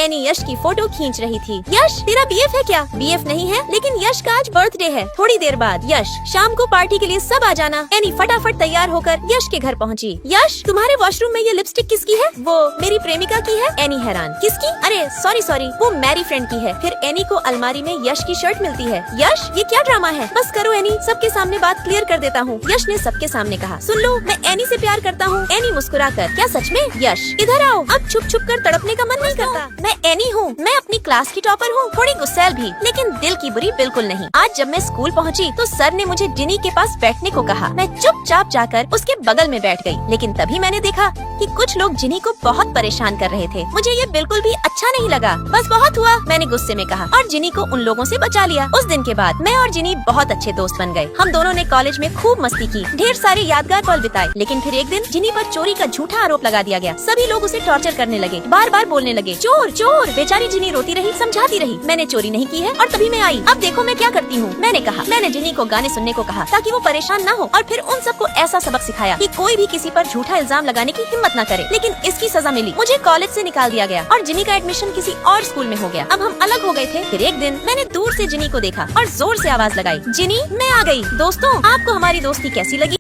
Any यश की photo खींच रही थी। यश तेरा बीएफ है क्या? बीएफ नहीं है, लेकिन यश का आज बर्थडे है। थोड़ी देर बाद यश शाम को पार्टी के लिए सब आ जाना। एनी फटाफट तैयार होकर यश के घर पहुंची। यश तुम्हारे वॉशरूम में ये लिपस्टिक किसकी है? वो मेरी प्रेमिका की है। एनी हैरान, किसकी? अरे सॉरी वो मेरी फ्रेंड की है। फिर एनी को अलमारी में यश की शर्ट मिलती है। यश ये क्या ड्रामा है? बस करो एनी, सबके सामने बात क्लियर कर देता हूँ। यश ने सबके सामने कहा, सुन लो मैं एनी से प्यार करता हूँ। एनी मुस्कुराकर, क्या सच में? यश इधर आओ, अब छुप छुप कर तड़पने का मन नहीं करता। मैं एनी हूँ, मैं अपनी क्लास की टॉपर हूँ, थोड़ी गुस्सैल भी, लेकिन दिल की बुरी बिल्कुल नहीं। आज जब मैं स्कूल पहुँची तो सर ने मुझे जिनी के पास बैठने को कहा। मैं चुपचाप जाकर उसके बगल में बैठ गई, लेकिन तभी मैंने देखा कि कुछ लोग जिनी को बहुत परेशान कर रहे थे। मुझे ये बिल्कुल भी अच्छा नहीं लगा। बस बहुत हुआ, मैंने गुस्से में कहा और जिनी को उन लोगों से बचा लिया। उस दिन के बाद मैं और जिनी बहुत अच्छे दोस्त बन गए। हम दोनों ने कॉलेज में खूब मस्ती की, ढेर सारे यादगार पल बिताए। लेकिन फिर एक दिन जिनी पर चोरी का झूठा आरोप लगा दिया गया। सभी लोग उसे टॉर्चर करने लगे, बार बार बोलने लगे, चोर चोर। बेचारी जिनी रोती रही, समझाती रही, मैंने चोरी नहीं की है और तभी मैं आई। अब देखो मैं क्या करती हूँ। मैंने कहा, मैंने जिनी को गाने सुनने को कहा ताकि वो परेशान न हो, और फिर उन सबको ऐसा सबक सिखाया कि कोई भी किसी पर झूठा इल्जाम लगाने की हिम्मत न करे। लेकिन इसकी सजा मिली, मुझे कॉलेज से निकाल दिया गया और जिनी का एडमिशन किसी और स्कूल में हो गया। अब हम अलग हो गए थे। फिर एक दिन मैंने दूर से जिनी को देखा और जोर से आवाज लगाई, जिनी मैं आ गई। दोस्तों आपको हमारी दोस्ती कैसी लगी?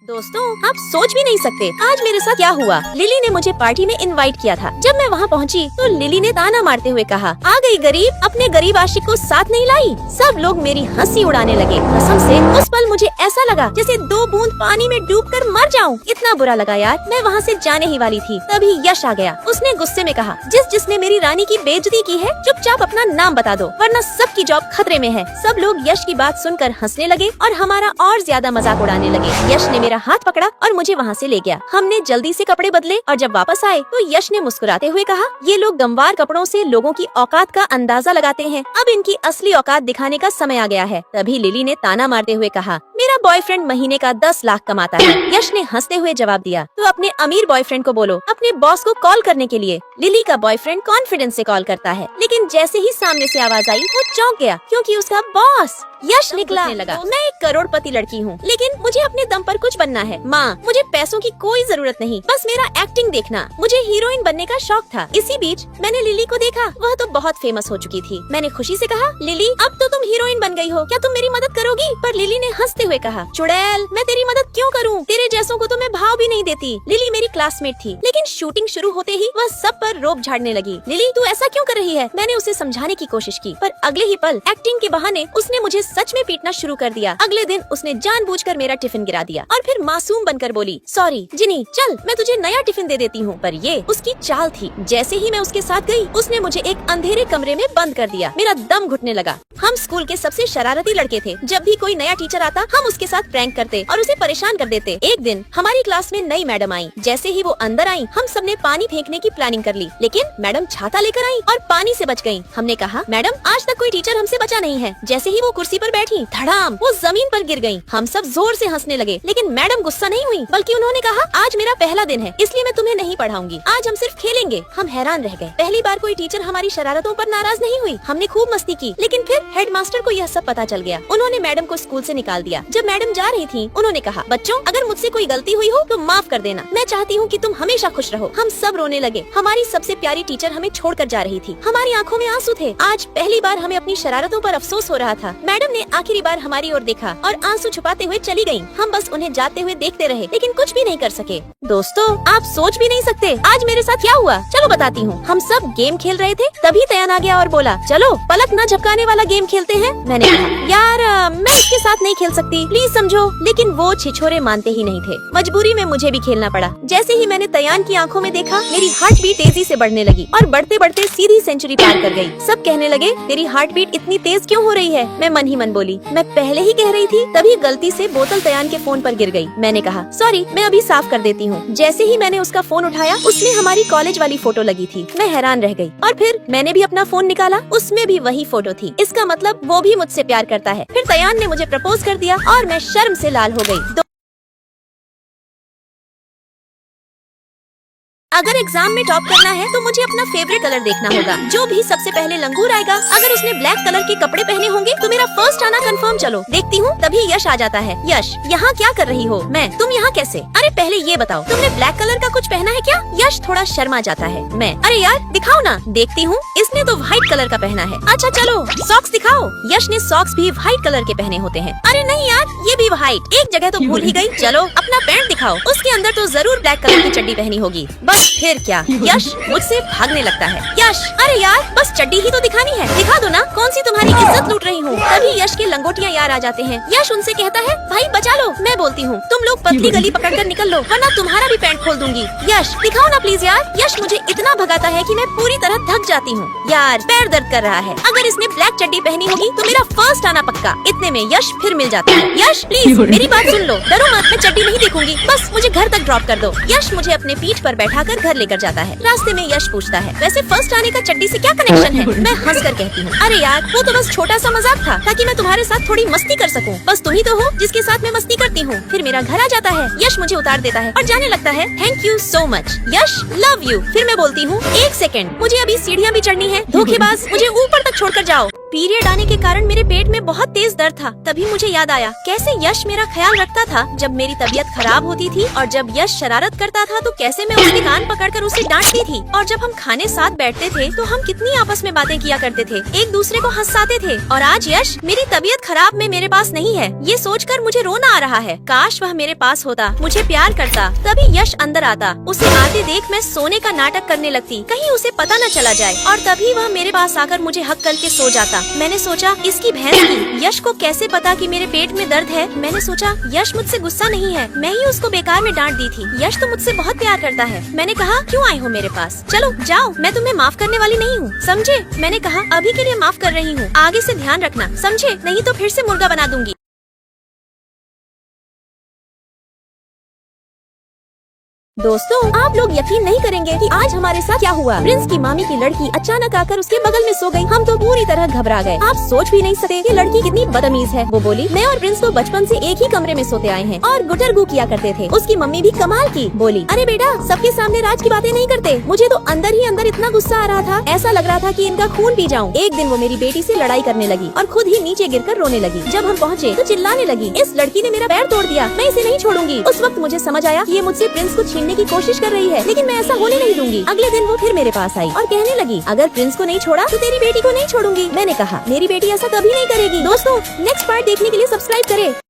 दोस्तों आप सोच भी नहीं सकते आज मेरे साथ क्या हुआ। लिली ने मुझे पार्टी में इनवाइट किया था। जब मैं वहाँ पहुँची तो लिली ने ताना मारते हुए कहा, आ गई गरीब, अपने गरीब आशिक को साथ नहीं लाई। सब लोग मेरी हंसी उड़ाने लगे। कसम से उस पल मुझे ऐसा लगा जैसे 2 बूंद पानी में डूबकर मर जाऊं। इतना बुरा लगा यार। मैं वहाँ से जाने ही वाली थी, तभी यश आ गया। उसने गुस्से में कहा, जिसने मेरी रानी की बेइज्जती की है चुपचाप अपना नाम बता दो, वरना सबकी जॉब खतरे में है। सब लोग यश की बात सुनकर हंसने लगे और हमारा और ज्यादा मजाक उड़ाने लगे। यश ने मेरा हाथ पकड़ा और मुझे वहाँ से ले गया। हमने जल्दी से कपड़े बदले और जब वापस आए तो यश ने मुस्कुराते हुए कहा, ये लोग गंवार कपड़ों से लोगों की औकात का अंदाजा लगाते हैं, अब इनकी असली औकात दिखाने का समय आ गया है। तभी लिली ने ताना मारते हुए कहा, मेरा बॉयफ्रेंड महीने का 10 लाख कमाता है। यश ने हंसते हुए जवाब दिया, तो अपने अमीर बॉयफ्रेंड को बोलो अपने बॉस को कॉल करने के लिए। लिली का बॉयफ्रेंड कॉन्फिडेंस से कॉल करता है, लेकिन जैसे ही सामने से आवाज आई वो चौंक गया क्योंकि उसका बॉस यश निकला लगा। मैं एक करोड़पति लड़की हूँ, लेकिन मुझे अपने दम पर कुछ बनना है। माँ मुझे पैसों की कोई जरूरत नहीं, बस मेरा एक्टिंग देखना। मुझे हीरोइन बनने का शौक था। इसी बीच मैंने लिली को देखा, वह तो बहुत फेमस हो चुकी थी। मैंने खुशी से कहा, लिली अब तो तुम हीरोइन बन गई हो, क्या तुम मेरी मदद करोगी? पर लिली ने हंसते हुए कहा, चुड़ैल मैं तेरी मदद क्यों करूँ, तेरे जैसों को तो मैं भाव भी नहीं देती। लिली मेरी क्लासमेट थी, लेकिन शूटिंग शुरू होते ही वह सब पर रोब झाड़ने लगी। लिली तू ऐसा क्यों कर रही है? मैंने उसे समझाने की कोशिश की, पर अगले ही पल एक्टिंग के बहाने उसने मुझे सच में पीटना शुरू कर दिया। अगले दिन उसने जानबूझकर मेरा टिफिन गिरा दिया और फिर मासूम बनकर बोली, सॉरी जिनी, चल मैं तुझे नया टिफिन दे देती हूँ। पर ये उसकी चाल थी। जैसे ही मैं उसके साथ गई उसने मुझे एक अंधेरे कमरे में बंद कर दिया। मेरा दम घुटने लगा। हम स्कूल के सबसे शरारती लड़के थे। जब भी कोई नया टीचर आता हम उसके साथ प्रैंक करते और उसे परेशान कर देते। एक दिन हमारी क्लास में नई मैडम आई। जैसे ही वो अंदर आई हम सबने पानी फेंकने की प्लानिंग कर ली, लेकिन मैडम छाता लेकर आई और पानी से बच गयी। हमने कहा, मैडम आज तक कोई टीचर हमसे बचा नहीं है। जैसे ही वो कुर्सी पर बैठी धड़ाम वो जमीन पर गिर गयी। हम सब जोर से हंसने लगे, लेकिन मैडम गुस्सा नहीं हुई, बल्कि उन्होंने कहा, आज मेरा पहला दिन है इसलिए मैं तुम्हें नहीं पढ़ाऊंगी, आज हम सिर्फ खेलेंगे। हम हैरान रह गए। पहली बार कोई टीचर हमारी शरारतों पर नाराज नहीं हुई। हमने खूब मस्ती की, लेकिन फिर हेडमास्टर को यह सब पता चल गया। उन्होंने मैडम को स्कूल से निकाल दिया। जब मैडम जा रही थी उन्होंने कहा, बच्चों अगर मुझसे कोई गलती हुई हो तो माफ कर देना, मैं चाहती हूँ कि तुम हमेशा खुश रहो। हम सब रोने लगे। हमारी सबसे प्यारी टीचर हमें छोड़कर जा रही थी। हमारी आंखों में आंसू थे। आज पहली बार हमें अपनी शरारतों पर अफसोस हो रहा था। मैडम ने आखिरी बार हमारी ओर देखा और आंसू छुपाते हुए चली गयी। हम बस उन्हें जाते हुए देखते रहे, लेकिन कुछ भी नहीं कर सके। दोस्तों आप सोच भी नहीं सकते आज मेरे साथ क्या हुआ। चलो बताती हूँ। हम सब गेम खेल रहे थे, तभी तयन आ गया और बोला, चलो पलक न झपकाने वाला गेम खेलते हैं। मैंने कहा, यार मैं इसके साथ नहीं खेल सकती, प्लीज समझो। लेकिन वो छिछोरे मानते ही नहीं थे। मजबूरी में मुझे भी खेलना पड़ा। जैसे ही मैंने तयान की आंखों में देखा मेरी हार्ट बीट तेजी से बढ़ने लगी और बढ़ते बढ़ते सीधी सेंचुरी पार कर गई। सब कहने लगे, तेरी हार्ट बीट इतनी तेज क्यों हो रही है? मैं मन ही मन बोली, मैं पहले ही कह रही थी। तभी गलती से बोतल तयान के फोन पर गिर गई। मैंने कहा, सॉरी मैं अभी साफ कर देती हूँ। जैसे ही मैंने उसका फोन उठाया उसमें हमारी कॉलेज वाली फोटो लगी थी। मैं हैरान रह गई और फिर मैंने भी अपना फोन निकाला, उसमें भी वही फोटो थी। इसका मतलब वो भी मुझसे प्यार करता है। फिर तयान ने मुझे प्रपोज कर दिया और मैं शर्म से लाल हो गई। अगर एग्जाम में टॉप करना है तो मुझे अपना फेवरेट कलर देखना होगा। जो भी सबसे पहले लंगूर आएगा, अगर उसने ब्लैक कलर के कपड़े पहने होंगे तो मेरा फर्स्ट आना कंफर्म। चलो देखती हूँ। तभी यश आ जाता है। यश, यहाँ क्या कर रही हो? मैं, तुम यहाँ कैसे? अरे पहले ये बताओ, तुमने ब्लैक कलर का कुछ पहना है क्या? यश थोड़ा शर्मा जाता है। मैं, अरे यार दिखाओ ना। देखती हूँ, इसने तो व्हाइट कलर का पहना है। अच्छा चलो सॉक्स दिखाओ। यश ने सॉक्स भी व्हाइट कलर के पहने होते हैं। अरे नहीं यार, ये भी व्हाइट। एक जगह तो भूल ही गई। चलो अपना पैंट दिखाओ, उसके अंदर तो जरूर ब्लैक कलर की चड्डी पहनी होगी। बस फिर क्या? यश मुझसे भागने लगता है। यश, अरे यार बस चड्डी ही तो दिखानी है, दिखा दो ना। कौन सी तुम्हारी इज्जत लूट रही हूँ? तभी यश के लंगोटियाँ यार आ जाते हैं। यश उनसे कहता है, भाई बचा लो। मैं बोलती हूँ, तुम लोग पतली गली पकड़कर निकल लो, वरना तुम्हारा भी पैंट खोल दूंगी। यश दिखाओ ना प्लीज यार। यश मुझे इतना भगाता है कि मैं पूरी तरह थक जाती हूँ। यार पैर दर्द कर रहा है। अगर इसने ब्लैक चड्डी पहनी होगी तो मेरा फर्स्ट आना पक्का। इतने में यश फिर मिल जाता है। यश प्लीज मेरी बात सुन लो, डरो मत, मैं चड्डी नहीं देखूंगी, बस मुझे घर तक ड्रॉप कर दो। यश मुझे अपने पीठ पर बैठाकर घर लेकर जाता है। रास्ते में यश पूछता है, वैसे फर्स्ट आने का चड्डी से क्या कनेक्शन है? मैं हंसकर कहती हूँ, अरे यार वो तो बस छोटा सा मजाक था, ताकि मैं तुम्हारे साथ थोड़ी मस्ती कर सकूं। बस तुम ही तो हो जिसके साथ मैं मस्ती करती हूँ। फिर मेरा घर आ जाता है। यश मुझे उतार देता है और जाने लगता है। Thank you so much Yash, love you. फिर मैं बोलती हूँ, एक सेकंड, मुझे अभी सीढ़ियाँ भी चढ़नी है। धोखेबाज, मुझे ऊपर तक छोड़कर जाओ। पीरियड आने के कारण मेरे पेट में बहुत तेज दर्द था। तभी मुझे याद आया कैसे यश मेरा ख्याल रखता था जब मेरी तबीयत खराब होती थी, और जब यश शरारत करता था तो कैसे मैं उसके कान पकड़कर उसे डांटती थी। और जब हम खाने साथ बैठते थे तो हम कितनी आपस में बातें किया करते थे, एक दूसरे को हंसाते थे। और आज यश मेरी तबीयत खराब में मेरे पास नहीं है, ये सोचकर मुझे रोना आ रहा है। काश वह मेरे पास होता, मुझे प्यार करता। तभी यश अंदर आता। उसे आते देख मैं सोने का नाटक करने लगती, कहीं उसे पता न चला जाए। और तभी वह मेरे पास आकर मुझे हक करके सो जाता। मैंने सोचा इसकी भैंस की यश को कैसे पता कि मेरे पेट में दर्द है। मैंने सोचा यश मुझसे गुस्सा नहीं है, मैं ही उसको बेकार में डांट दी थी। यश तो मुझसे बहुत प्यार करता है। मैंने कहा, क्यों आए हो मेरे पास? चलो जाओ, मैं तुम्हें माफ करने वाली नहीं हूँ, समझे? मैंने कहा, अभी के लिए माफ कर रही हूँ, आगे से ध्यान रखना, समझे? नहीं तो फिर से मुर्गा बना दूंगी। दोस्तों, आप लोग यकीन नहीं करेंगे कि आज हमारे साथ क्या हुआ। प्रिंस की मामी की लड़की अचानक आकर उसके बगल में सो गई। हम तो पूरी तरह घबरा गए। आप सोच भी नहीं सकते कि लड़की कितनी बदतमीज है। वो बोली, मैं और प्रिंस तो बचपन से एक ही कमरे में सोते आए हैं और गुटरगू किया करते थे। उसकी मम्मी भी कमाल की, बोली, अरे बेटा सबके सामने राज की बातें नहीं करते। मुझे तो अंदर ही अंदर इतना गुस्सा आ रहा था, ऐसा लग रहा था कि इनका खून पी जाऊं। एक दिन वो मेरी बेटी से लड़ाई करने लगी और खुद ही नीचे गिरकर रोने लगी। जब हम पहुँचे तो चिल्लाने लगी, इस लड़की ने मेरा पैर तोड़ दिया, मैं इसे नहीं छोड़ूंगी। उस वक्त मुझे समझ आया कि ये मुझसे प्रिंस को छीनने की कोशिश कर रही है, लेकिन मैं ऐसा होने नहीं दूंगी। अगले दिन वो फिर मेरे पास आई और कहने लगी, अगर प्रिंस को नहीं छोड़ा तो तेरी बेटी को नहीं छोड़ूंगी। मैंने कहा, मेरी बेटी ऐसा कभी नहीं करेगी। दोस्तों, नेक्स्ट पार्ट देखने के लिए सब्सक्राइब करें।